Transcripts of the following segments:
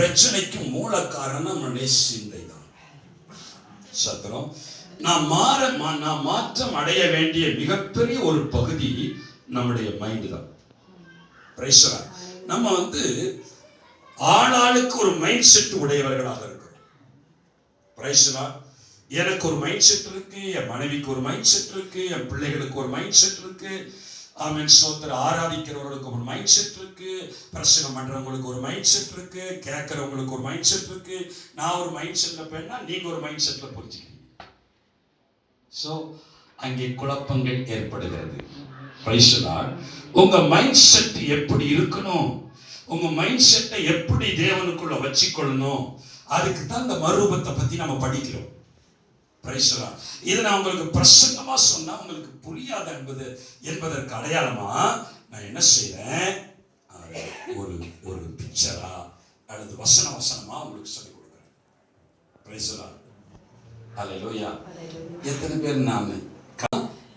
பிரச்சனைக்கு மூல காரணம் நம்முடைய சிந்தை தான். சத்திரம். நான் மாற்றம் அடைய வேண்டிய மிகப்பெரிய ஒரு பகுதி நம்முடைய மைண்ட் தான். நம்ம ஆளாளுக்கு ஒரு மைண்ட் செட் உடையவர்களாக இருக்கிறோம். எனக்கு ஒரு மைண்ட் செட் இருக்கு, என் மனைவிக்கு ஒரு மைண்ட் செட் இருக்கு, என் பிள்ளைகளுக்கு ஒரு மைண்ட் செட் இருக்கு, ஆமென் ஸ்தோத்திரம், ஆராதிக்கிறவர்களுக்கு ஒரு மைண்ட் செட் இருக்கு, பிரசங்கம் பண்றவங்களுக்கு ஒரு மைண்ட் செட் இருக்கு, கேட்கிறவங்களுக்கு ஒரு மைண்ட் செட் இருக்கு. நான் ஒரு மைண்ட் செட்ல போனா நீங்க ஒரு மைண்ட் செட்ல புரிஞ்சுக்கிறீங்க. சோ அங்கே குழப்பங்கள் ஏற்படுகிறது. உங்க மைண்ட் செட் எப்படி இருக்கணும், உங்க மைண்ட் செட்டை எப்படி தேவனுக்குள்ள வச்சுக்கொள்ளணும், அதுக்கு தான் இந்த மறுரூபத்தை பத்தி நம்ம படிக்கிறோம். இதை நான் உங்களுக்கு பிரசங்கமா சொன்னா உங்களுக்கு புரியாத என்பதற்கு அடையாளமா நான் என்ன செய்யறேன், ஒரு பிக்சரா அல்லது வசனமா உங்களுக்கு சொல்லிக் கொடுக்குறேன். அல்லேலூயா. எத்தனை பேர் நாம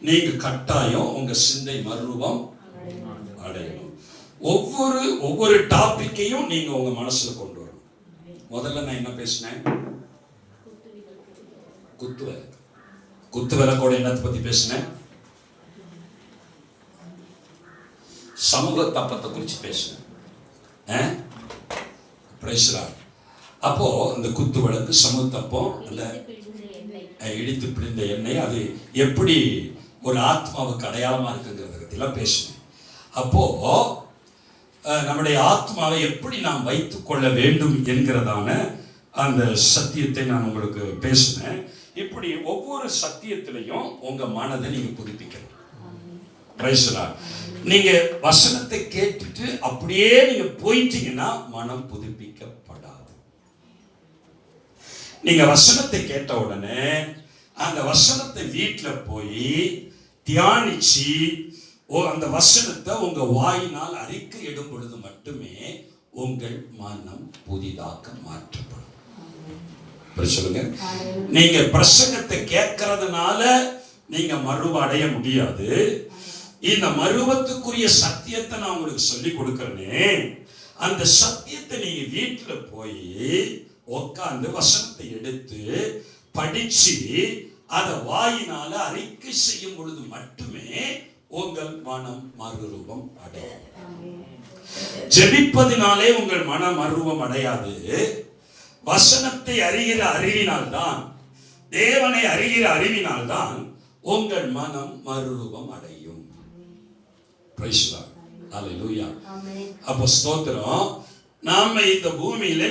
நீங்க கட்டாயம் உங்க சிந்தை மறுரூபம் அடையணும். ஒவ்வொரு டாபிக்கையும் நீங்க உங்க மனசுல கொண்டு வரணும். முதல்ல நான் என்ன பேசினேன், குத்து விளக்கோட என்னத்தை பத்தி பேசினேன், சமூக தப்பத்தை குறிச்சு பேசினேன். அப்போ இந்த குத்து விளக்கு, சமூக தப்பம், இடித்து பிழிந்த எண்ணெய், அது எப்படி ஒரு ஆத்மாவுக்கு அடையாளமா இருக்குங்கிறத பத்திலாம் பேசினேன். அப்போ நம்முடைய ஆத்மாவை எப்படி நாம் வைத்துக் கொள்ள வேண்டும் என்கிறதான அந்த சத்தியத்தை நான் உங்களுக்கு பேசினேன். இப்படி ஒவ்வொரு சத்தியத்திலையும் உங்க மனதை நீங்க புதுப்பிக்கணும். நீங்க வசனத்தை கேட்டுட்டு அப்படியே நீங்க போயிட்டீங்கன்னா மனம் புதுப்பிக்கப்படாது. நீங்க வசனத்தை கேட்ட உடனே அந்த வசனத்தை வீட்டுல போய் தியானிச்சு அந்த வசனத்தை உங்க வாயினால் அறிக்கையிடும் பொழுது மட்டுமே உங்கள் மனம் புதிதாக மாற்றப்படும். சொல்லுங்க. நீங்க பிரசங்கத்தை கேட்கறதுனால நீங்க மறுவ அடைய முடியாது. இந்த மறுவத்துக்குரிய சத்தியத்தை நான் உங்களுக்கு சொல்லி கொடுக்கிறேனே, அந்த சத்தியத்தை நீங்க வீட்டுல போய் உட்கார்ந்து வசனத்தை எடுத்து படிச்சு அதை வாயினால அறிக்கை செய்யும் பொழுது மட்டுமே உங்கள் மனம் மறுரூபம் அடையும். ஜெபிப்பதினாலே உங்கள் மனம் மறுரூபம் அடையாது. வசனத்தை அறிகிற அறிவினால்தான், தேவனை அறிகிற அறிவினால்தான் உங்கள் மனம் மறுரூபம் அடையும். அப்போ ஸ்தோத்திரம். நாம இந்த பூமியில